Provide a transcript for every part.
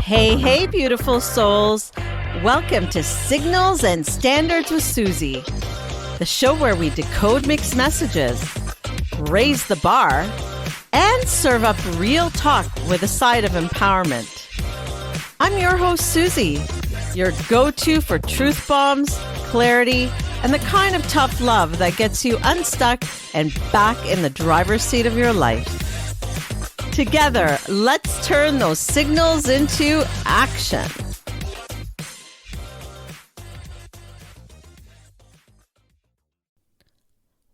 Hey, beautiful souls. Welcome to Signals and Standards with Suzie, the show where we decode mixed messages, raise the bar, and serve up real talk with a side of empowerment. I'm your host, Suzie, your go-to for truth bombs, clarity, and the kind of tough love that gets you unstuck and back in the driver's seat of your life. Together, let's turn those signals into action.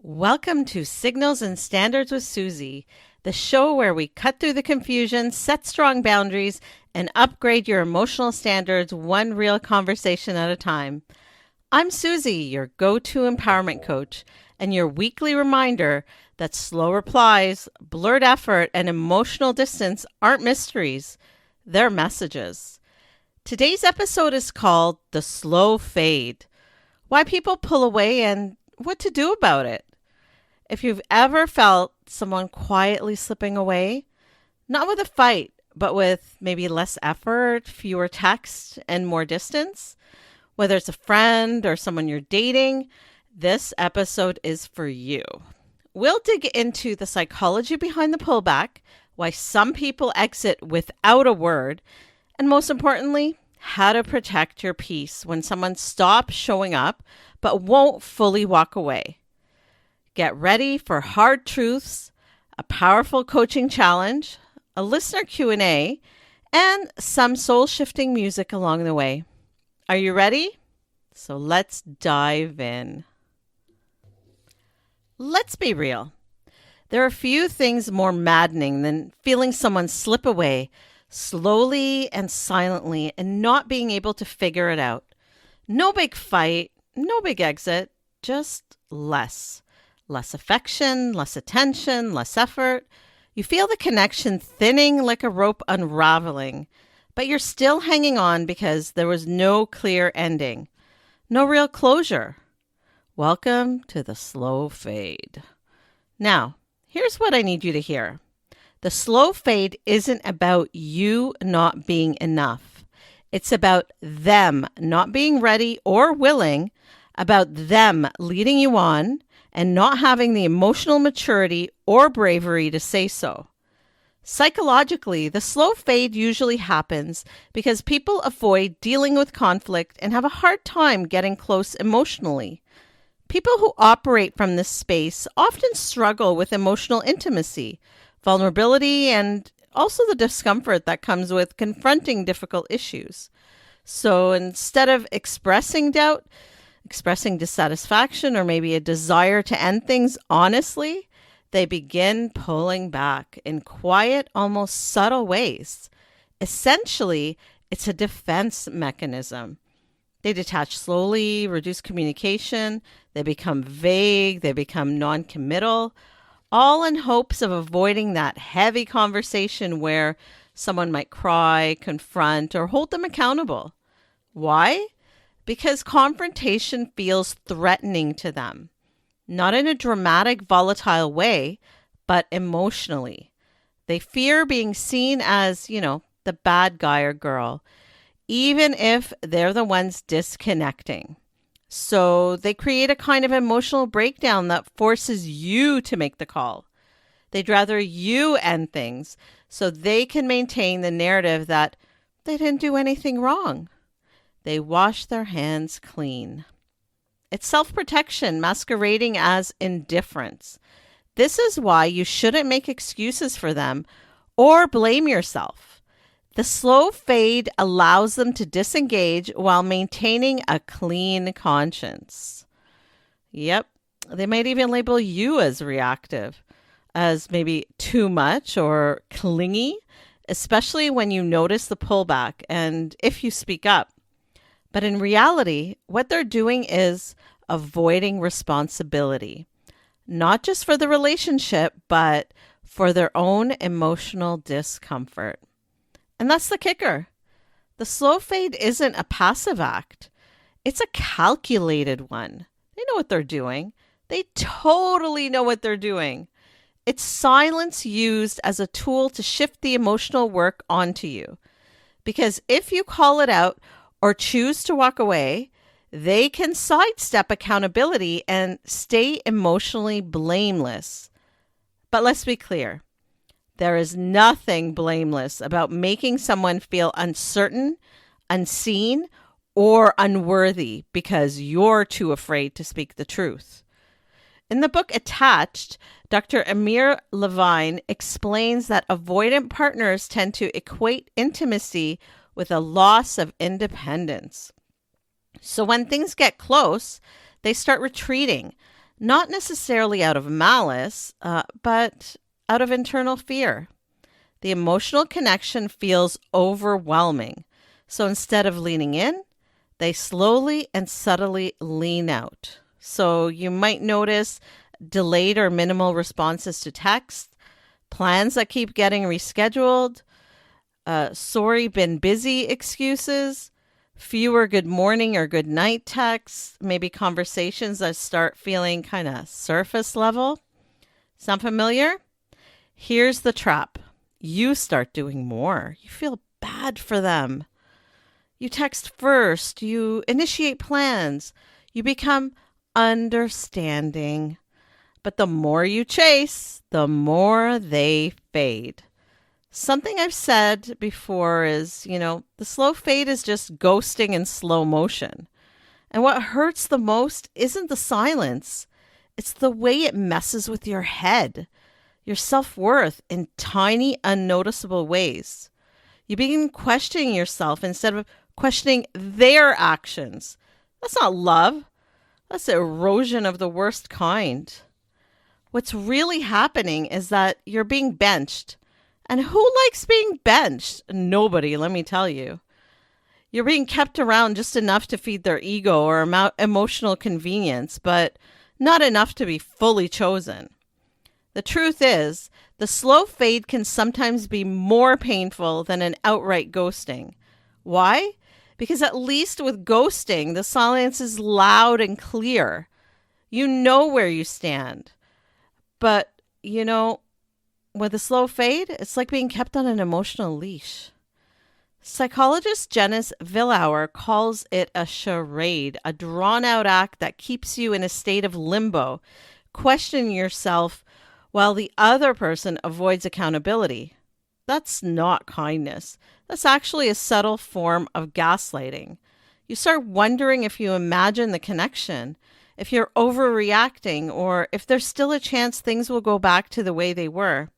Welcome to Signals and Standards with Suzie, the show where we cut through the confusion, set strong boundaries, and upgrade your emotional standards one real conversation at a time. I'm Suzie, your go-to empowerment coach, and your weekly reminder that slow replies, blurred effort, and emotional distance aren't mysteries. They're messages. Today's episode is called The Slow Fade. Why people pull away and what to do about it. If you've ever felt someone quietly slipping away, not with a fight, but with maybe less effort, fewer texts, and more distance, whether it's a friend or someone you're dating, this episode is for you. We'll dig into the psychology behind the pullback, why some people exit without a word, and most importantly, how to protect your peace when someone stops showing up but won't fully walk away. Get ready for hard truths, a powerful coaching challenge, a listener Q&A, and some soul-shifting music along the way. Are you ready? So let's dive in. Let's be real. There are few things more maddening than feeling someone slip away slowly and silently and not being able to figure it out. No big fight, no big exit, just less. Less affection, less attention, less effort. You feel the connection thinning like a rope unraveling, but you're still hanging on because there was no clear ending. No real closure. Welcome to the slow fade. Now, here's what I need you to hear. The slow fade isn't about you not being enough. It's about them not being ready or willing, about them leading you on and not having the emotional maturity or bravery to say so. Psychologically, the slow fade usually happens because people avoid dealing with conflict and have a hard time getting close emotionally. People who operate from this space often struggle with emotional intimacy, vulnerability, and also the discomfort that comes with confronting difficult issues. So instead of expressing doubt, expressing dissatisfaction, or maybe a desire to end things honestly, they begin pulling back in quiet, almost subtle ways. Essentially, it's a defense mechanism. They detach slowly, reduce communication, they become vague, they become non-committal, all in hopes of avoiding that heavy conversation where someone might cry, confront, or hold them accountable. Why? Because confrontation feels threatening to them. Not in a dramatic, volatile way, but emotionally. They fear being seen as, the bad guy or girl, even if they're the ones disconnecting. So they create a kind of emotional breakdown that forces you to make the call. They'd rather you end things so they can maintain the narrative that they didn't do anything wrong. They wash their hands clean. It's self-protection masquerading as indifference. This is why you shouldn't make excuses for them or blame yourself. The slow fade allows them to disengage while maintaining a clean conscience. Yep, they might even label you as reactive, as maybe too much or clingy, especially when you notice the pullback and if you speak up. But in reality, what they're doing is avoiding responsibility, not just for the relationship, but for their own emotional discomfort. And that's the kicker. The slow fade isn't a passive act. It's a calculated one. They know what they're doing. They totally know what they're doing. It's silence used as a tool to shift the emotional work onto you. Because if you call it out or choose to walk away, they can sidestep accountability and stay emotionally blameless. But let's be clear. There is nothing blameless about making someone feel uncertain, unseen, or unworthy because you're too afraid to speak the truth. In the book Attached, Dr. Amir Levine explains that avoidant partners tend to equate intimacy with a loss of independence. So when things get close, they start retreating, not necessarily out of malice, but out of internal fear. The emotional connection feels overwhelming. So instead of leaning in, they slowly and subtly lean out. So you might notice delayed or minimal responses to text, plans that keep getting rescheduled, sorry, been busy excuses, fewer good morning or good night texts, maybe conversations that start feeling kind of surface level. Sound familiar? Here's the trap. You start doing more. You feel bad for them. You text first. You initiate plans. You become understanding. But the more you chase, the more they fade. Something I've said before is, the slow fade is just ghosting in slow motion. And what hurts the most isn't the silence. It's the way it messes with your head, your self-worth in tiny, unnoticeable ways. You begin questioning yourself instead of questioning their actions. That's not love. That's erosion of the worst kind. What's really happening is that you're being benched. And who likes being benched? Nobody, let me tell you. You're being kept around just enough to feed their ego or emotional convenience, but not enough to be fully chosen. The truth is, the slow fade can sometimes be more painful than an outright ghosting. Why? Because at least with ghosting, the silence is loud and clear. You know where you stand. But, with a slow fade, it's like being kept on an emotional leash. Psychologist Janice Villauer calls it a charade, a drawn-out act that keeps you in a state of limbo, questioning yourself while the other person avoids accountability. That's not kindness. That's actually a subtle form of gaslighting. You start wondering if you imagine the connection, if you're overreacting, or if there's still a chance things will go back to the way they were.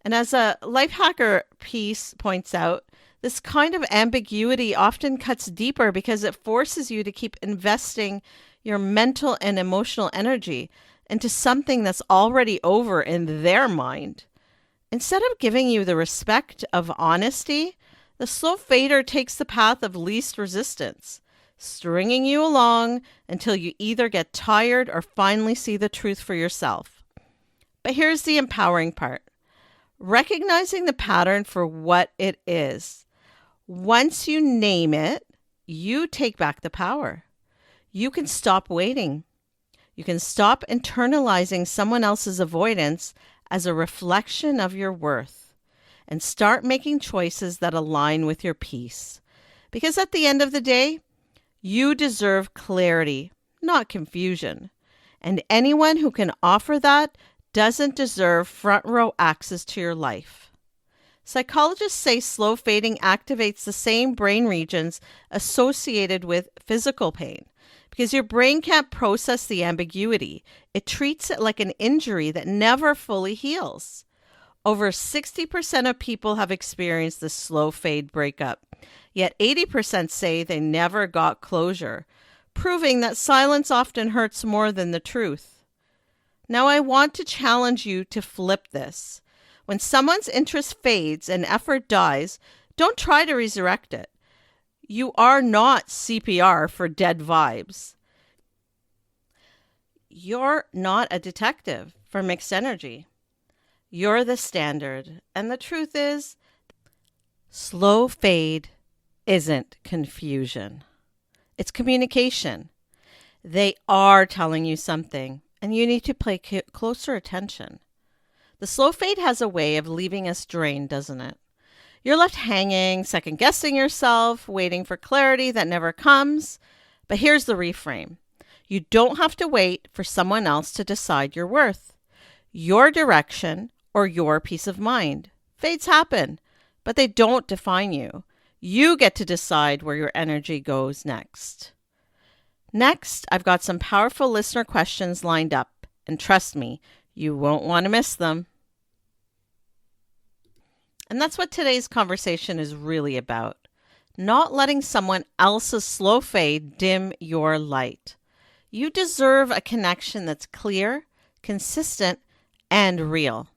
And as a life hacker piece points out, this kind of ambiguity often cuts deeper because it forces you to keep investing your mental and emotional energy into something that's already over in their mind. Instead of giving you the respect of honesty, the slow fader takes the path of least resistance, stringing you along until you either get tired or finally see the truth for yourself. But here's the empowering part. Recognizing the pattern for what it is. Once you name it, you take back the power. You can stop waiting. You can stop internalizing someone else's avoidance as a reflection of your worth and start making choices that align with your peace. Because at the end of the day, you deserve clarity, not confusion. And anyone who can offer that doesn't deserve front row access to your life. Psychologists say slow fading activates the same brain regions associated with physical pain because your brain can't process the ambiguity. It treats it like an injury that never fully heals. Over 60% of people have experienced the slow fade breakup, yet 80% say they never got closure, proving that silence often hurts more than the truth. Now I want to challenge you to flip this. When someone's interest fades and effort dies, don't try to resurrect it. You are not CPR for dead vibes. You're not a detective for mixed energy. You're the standard. And the truth is, slow fade isn't confusion. It's communication. They are telling you something, and you need to pay closer attention. The slow fade has a way of leaving us drained, doesn't it? You're left hanging, second guessing yourself, waiting for clarity that never comes. But here's the reframe. You don't have to wait for someone else to decide your worth. Your direction or your peace of mind. Fates happen, but they don't define you. You get to decide where your energy goes next. Next, I've got some powerful listener questions lined up, and trust me, you won't want to miss them. And that's what today's conversation is really about. Not letting someone else's slow fade dim your light. You deserve a connection that's clear, consistent, and real.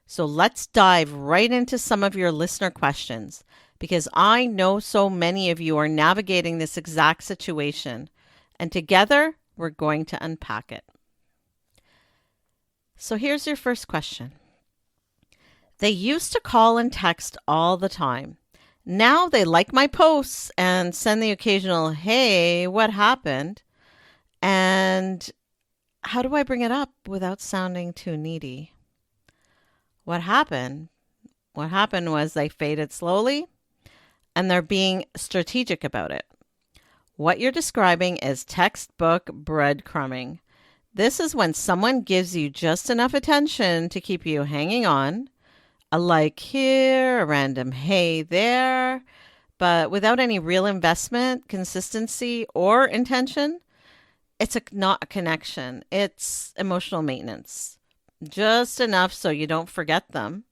So let's dive right into some of your listener questions, because I know so many of you are navigating this exact situation, and together we're going to unpack it. So here's your first question. They used to call and text all the time. Now they like my posts and send the occasional, hey, what happened? And how do I bring it up without sounding too needy? What happened? What happened was they faded slowly and they're being strategic about it. What you're describing is textbook breadcrumbing. This is when someone gives you just enough attention to keep you hanging on, a like here, a random hey there, but without any real investment, consistency, or intention. It's not a connection. It's emotional maintenance. Just enough so you don't forget them,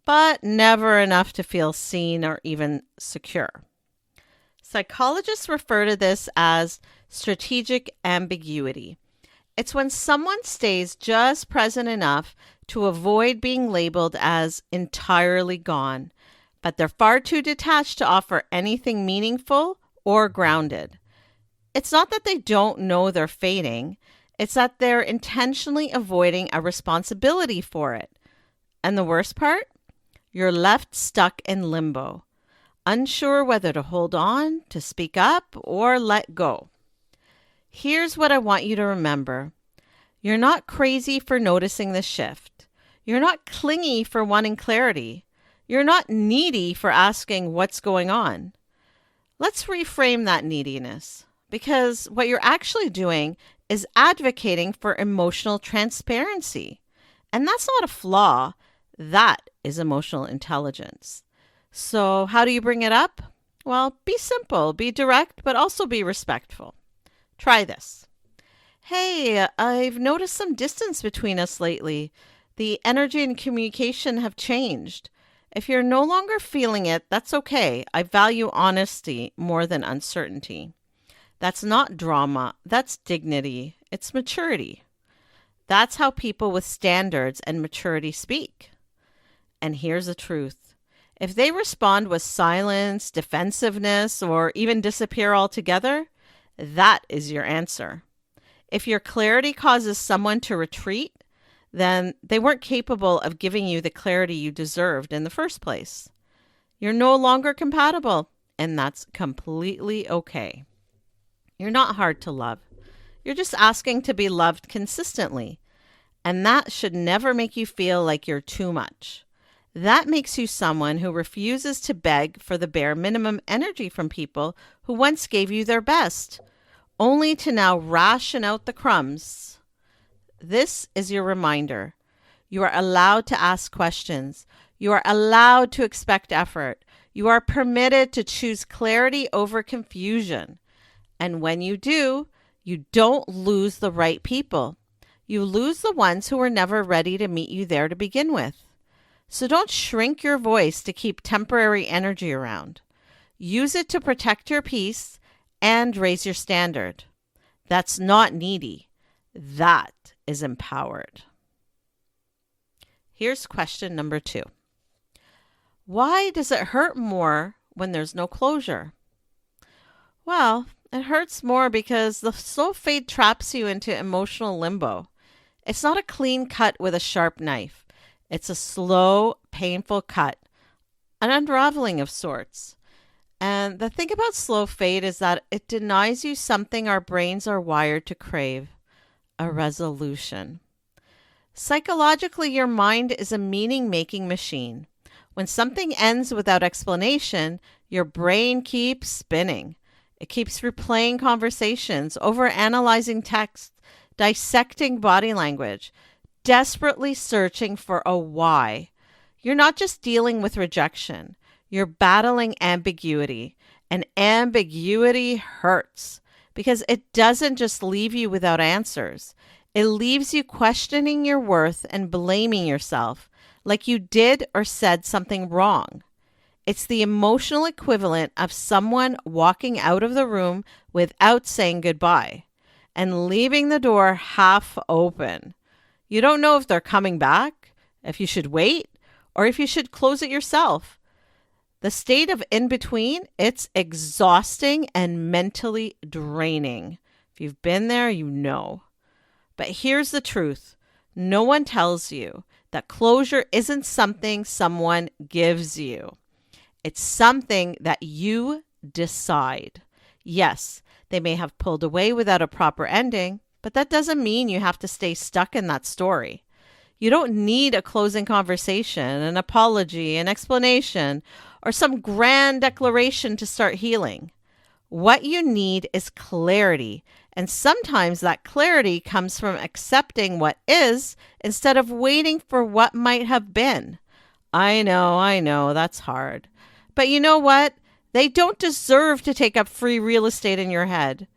but never enough to feel seen or even secure. Psychologists refer to this as strategic ambiguity. It's when someone stays just present enough to avoid being labeled as entirely gone, but they're far too detached to offer anything meaningful or grounded. It's not that they don't know they're fading, it's that they're intentionally avoiding a responsibility for it. And the worst part? You're left stuck in limbo, unsure whether to hold on, to speak up, or let go. Here's what I want you to remember. You're not crazy for noticing the shift. You're not clingy for wanting clarity. You're not needy for asking what's going on. Let's reframe that neediness, because what you're actually doing is advocating for emotional transparency. And that's not a flaw. That is emotional intelligence. So how do you bring it up? Well, be simple, be direct, but also be respectful. Try this. Hey, I've noticed some distance between us lately. The energy and communication have changed. If you're no longer feeling it, that's okay. I value honesty more than uncertainty. That's not drama. That's dignity. It's maturity. That's how people with standards and maturity speak. And here's the truth. If they respond with silence, defensiveness, or even disappear altogether, that is your answer. If your clarity causes someone to retreat, then they weren't capable of giving you the clarity you deserved in the first place. You're no longer compatible, and that's completely okay. You're not hard to love. You're just asking to be loved consistently, and that should never make you feel like you're too much. That makes you someone who refuses to beg for the bare minimum energy from people who once gave you their best, only to now ration out the crumbs. This is your reminder. You are allowed to ask questions. You are allowed to expect effort. You are permitted to choose clarity over confusion. And when you do, you don't lose the right people. You lose the ones who were never ready to meet you there to begin with. So don't shrink your voice to keep temporary energy around. Use it to protect your peace and raise your standard. That's not needy. That is empowered. Here's question number 2. Why does it hurt more when there's no closure? Well, it hurts more because the slow fade traps you into emotional limbo. It's not a clean cut with a sharp knife. It's a slow, painful cut, an unraveling of sorts. And the thing about slow fade is that it denies you something our brains are wired to crave, a resolution. Psychologically, your mind is a meaning-making machine. When something ends without explanation, your brain keeps spinning. It keeps replaying conversations, overanalyzing text, dissecting body language, desperately searching for a why. You're not just dealing with rejection, you're battling ambiguity. And ambiguity hurts because it doesn't just leave you without answers. It leaves you questioning your worth and blaming yourself like you did or said something wrong. It's the emotional equivalent of someone walking out of the room without saying goodbye and leaving the door half open. You don't know if they're coming back, if you should wait, or if you should close it yourself. The state of in between, it's exhausting and mentally draining. If you've been there, you know. But here's the truth. No one tells you that closure isn't something someone gives you. It's something that you decide. Yes, they may have pulled away without a proper ending, but that doesn't mean you have to stay stuck in that story. You don't need a closing conversation, an apology, an explanation, or some grand declaration to start healing. What you need is clarity, and sometimes that clarity comes from accepting what is instead of waiting for what might have been. I know, that's hard. But you know what? They don't deserve to take up free real estate in your head.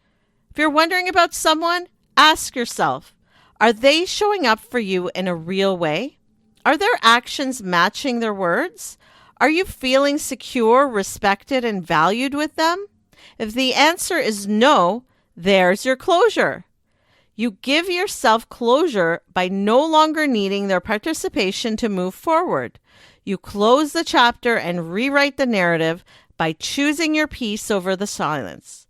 If you're wondering about someone, ask yourself, are they showing up for you in a real way? Are their actions matching their words? Are you feeling secure, respected, and valued with them? If the answer is no, there's your closure. You give yourself closure by no longer needing their participation to move forward. You close the chapter and rewrite the narrative by choosing your peace over the silence.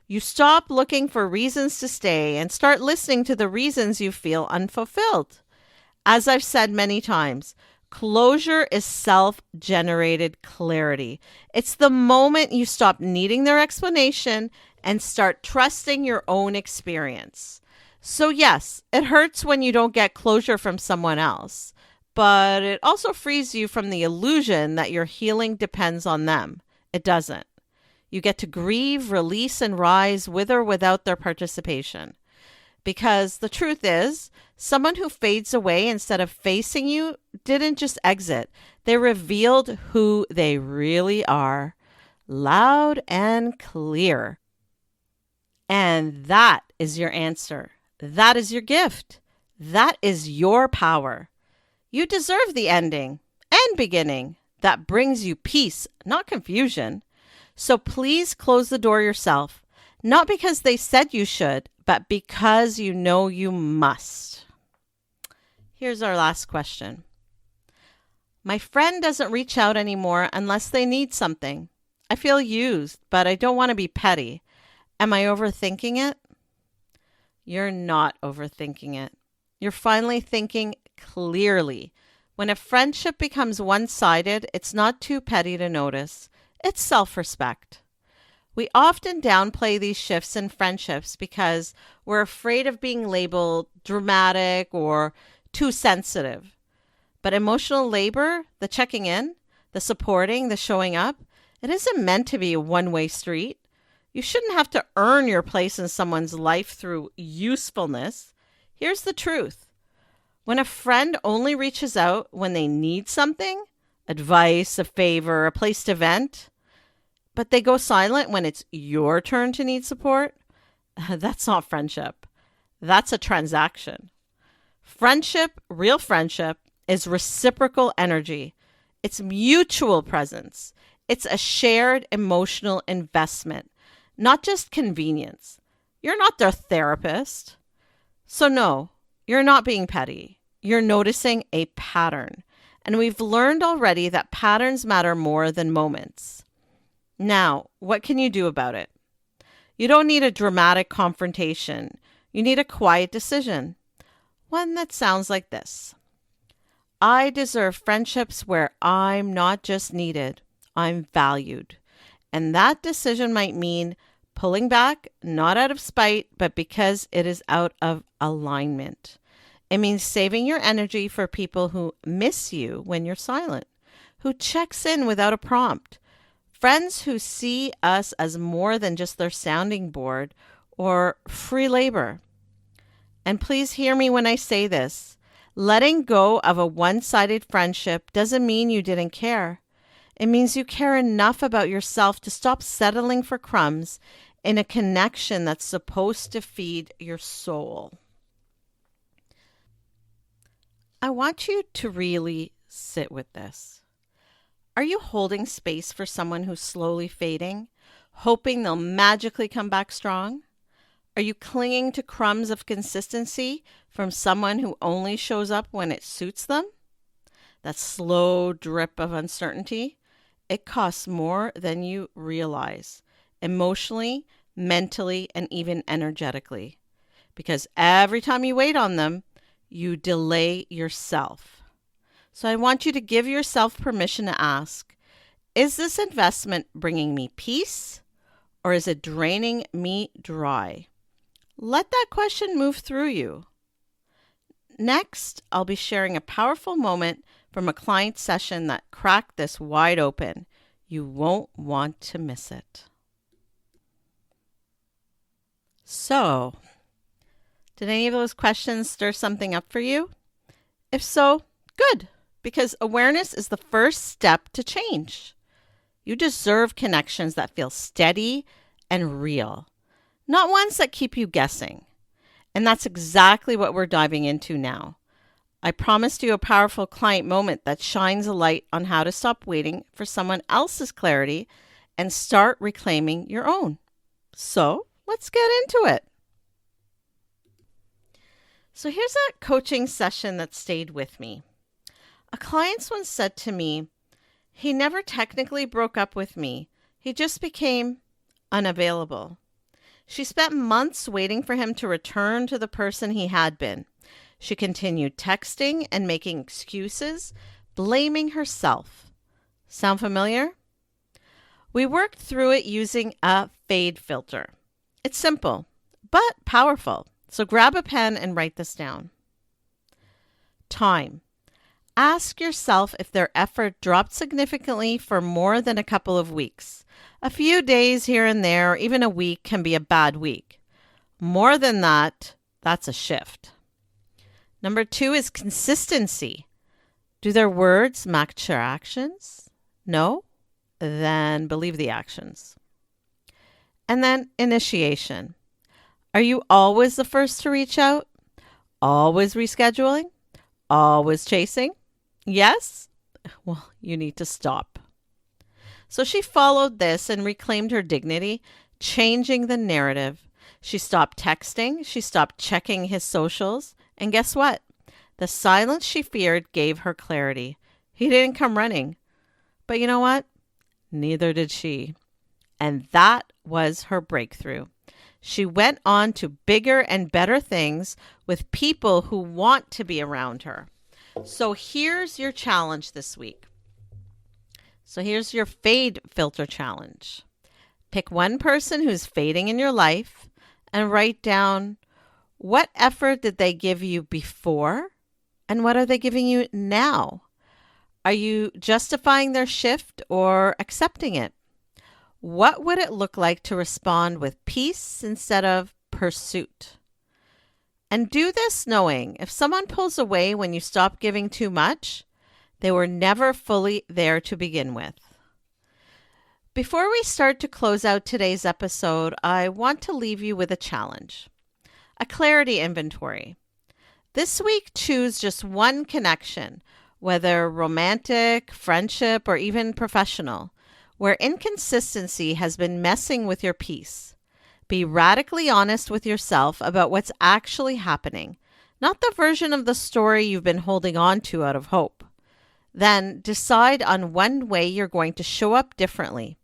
You stop looking for reasons to stay and start listening to the reasons you feel unfulfilled. As I've said many times, closure is self-generated clarity. It's the moment you stop needing their explanation and start trusting your own experience. So yes, it hurts when you don't get closure from someone else, but it also frees you from the illusion that your healing depends on them. It doesn't. You get to grieve, release, and rise with or without their participation. Because the truth is, someone who fades away instead of facing you didn't just exit. They revealed who they really are, loud and clear. And that is your answer. That is your gift. That is your power. You deserve the ending and beginning that brings you peace, not confusion. So please close the door yourself, not because they said you should, but because you know you must. Here's our last question. My friend doesn't reach out anymore unless they need something. I feel used, but I don't want to be petty. Am I overthinking it? You're not overthinking it. You're finally thinking clearly. When a friendship becomes one-sided, it's not too petty to notice. It's self-respect. We often downplay these shifts in friendships because we're afraid of being labeled dramatic or too sensitive. But emotional labor, the checking in, the supporting, the showing up, it isn't meant to be a one-way street. You shouldn't have to earn your place in someone's life through usefulness. Here's the truth. When a friend only reaches out when they need something, advice, a favor, a place to vent, but they go silent when it's your turn to need support, that's not friendship. That's a transaction. Friendship, real friendship, is reciprocal energy. It's mutual presence. It's a shared emotional investment, not just convenience. You're not their therapist. So no, you're not being petty. You're noticing a pattern. And we've learned already that patterns matter more than moments. Now, what can you do about it? You don't need a dramatic confrontation. You need a quiet decision. One that sounds like this. I deserve friendships where I'm not just needed, I'm valued. And that decision might mean pulling back, not out of spite, but because it is out of alignment. It means saving your energy for people who miss you when you're silent, who checks in without a prompt, friends who see us as more than just their sounding board or free labor. And please hear me when I say this. Letting go of a one-sided friendship doesn't mean you didn't care. It means you care enough about yourself to stop settling for crumbs in a connection that's supposed to feed your soul. I want you to really sit with this. Are you holding space for someone who's slowly fading, hoping they'll magically come back strong? Are you clinging to crumbs of consistency from someone who only shows up when it suits them? That slow drip of uncertainty, it costs more than you realize, emotionally, mentally, and even energetically. Because every time you wait on them, you delay yourself. So I want you to give yourself permission to ask, is this investment bringing me peace or is it draining me dry? Let that question move through you. Next, I'll be sharing a powerful moment from a client session that cracked this wide open. You won't want to miss it. So, did any of those questions stir something up for you? If so, good, because awareness is the first step to change. You deserve connections that feel steady and real, not ones that keep you guessing. And that's exactly what we're diving into now. I promised you a powerful client moment that shines a light on how to stop waiting for someone else's clarity and start reclaiming your own. So let's get into it. So here's a coaching session that stayed with me. A client once said to me, he never technically broke up with me. He just became unavailable. She spent months waiting for him to return to the person he had been. She continued texting and making excuses, blaming herself. Sound familiar? We worked through it using a fade filter. It's simple, but powerful. So grab a pen and write this down. Time. Ask yourself if their effort dropped significantly for more than a couple of weeks. A few days here and there, or even a week, can be a bad week. More than that, that's a shift. Number 2 is consistency. Do their words match their actions? No? Then believe the actions. And then initiation. Are you always the first to reach out? Always rescheduling? Always chasing? Yes? Well, you need to stop. So she followed this and reclaimed her dignity, changing the narrative. She stopped texting. She stopped checking his socials. And guess what? The silence she feared gave her clarity. He didn't come running. But you know what? Neither did she. And that was her breakthrough. She went on to bigger and better things with people who want to be around her. So here's your challenge this week. So here's your fade filter challenge. Pick one person who's fading in your life and write down, what effort did they give you before and what are they giving you now? Are you justifying their shift or accepting it? What would it look like to respond with peace instead of pursuit? And do this knowing if someone pulls away when you stop giving too much, they were never fully there to begin with. Before we start to close out today's episode, I want to leave you with a challenge, a clarity inventory. This week, choose just one connection, whether romantic, friendship, or even professional, where inconsistency has been messing with your peace. Be radically honest with yourself about what's actually happening, not the version of the story you've been holding on to out of hope. Then decide on one way you're going to show up differently.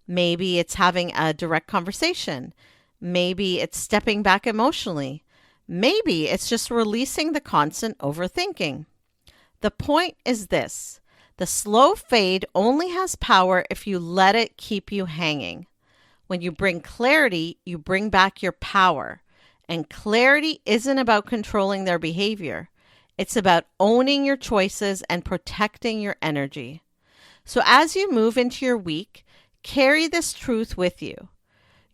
Maybe it's having a direct conversation. Maybe it's stepping back emotionally. Maybe it's just releasing the constant overthinking. The point is this. The slow fade only has power if you let it keep you hanging. When you bring clarity, you bring back your power. And clarity isn't about controlling their behavior. It's about owning your choices and protecting your energy. So as you move into your week, carry this truth with you.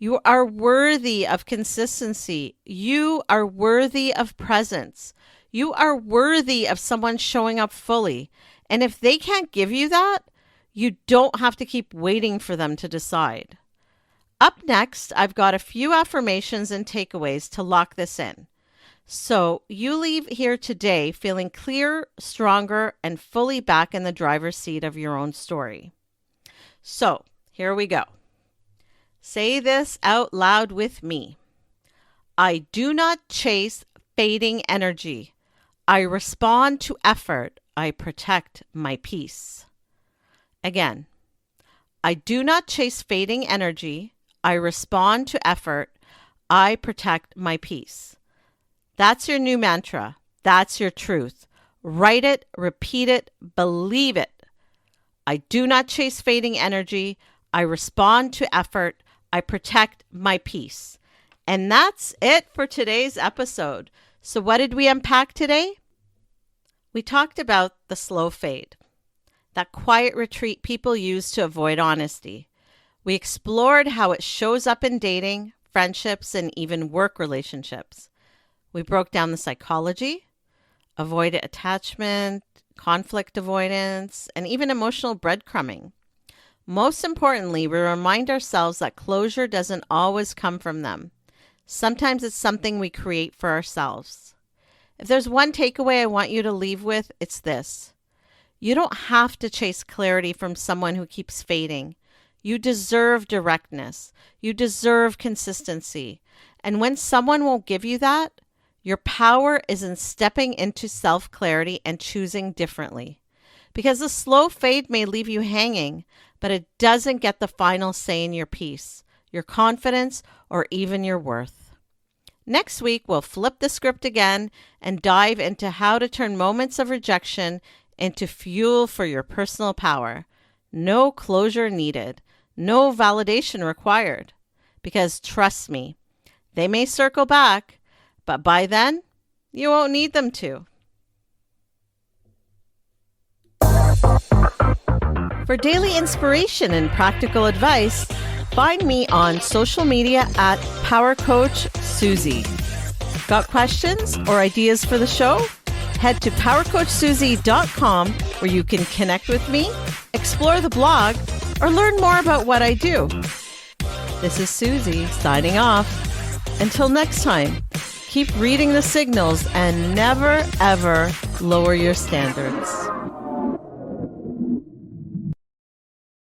You are worthy of consistency. You are worthy of presence. You are worthy of someone showing up fully. And if they can't give you that, you don't have to keep waiting for them to decide. Up next, I've got a few affirmations and takeaways to lock this in. So you leave here today feeling clear, stronger, and fully back in the driver's seat of your own story. So here we go. Say this out loud with me. I do not chase fading energy. I respond to effort. I protect my peace. Again, I do not chase fading energy. I respond to effort. I protect my peace. That's your new mantra. That's your truth. Write it, repeat it, believe it. I do not chase fading energy. I respond to effort. I protect my peace. And that's it for today's episode. So what did we unpack today? We talked about the slow fade, that quiet retreat people use to avoid honesty. We explored how it shows up in dating, friendships, and even work relationships. We broke down the psychology, avoidant attachment, conflict avoidance, and even emotional breadcrumbing. Most importantly, we remind ourselves that closure doesn't always come from them. Sometimes it's something we create for ourselves. If there's one takeaway I want you to leave with, it's this. You don't have to chase clarity from someone who keeps fading. You deserve directness. You deserve consistency. And when someone won't give you that, your power is in stepping into self-clarity and choosing differently. Because the slow fade may leave you hanging, but it doesn't get the final say in your peace, your confidence, or even your worth. Next week, we'll flip the script again and dive into how to turn moments of rejection into fuel for your personal power. No closure needed. No validation required. Because trust me, they may circle back, but by then, you won't need them to. For daily inspiration and practical advice, find me on social media at Power Coach Suzie. Got questions or ideas for the show? Head to powercoachsuzie.com where you can connect with me, explore the blog, or learn more about what I do. This is Suzie signing off. Until next time, keep reading the signals and never, ever lower your standards.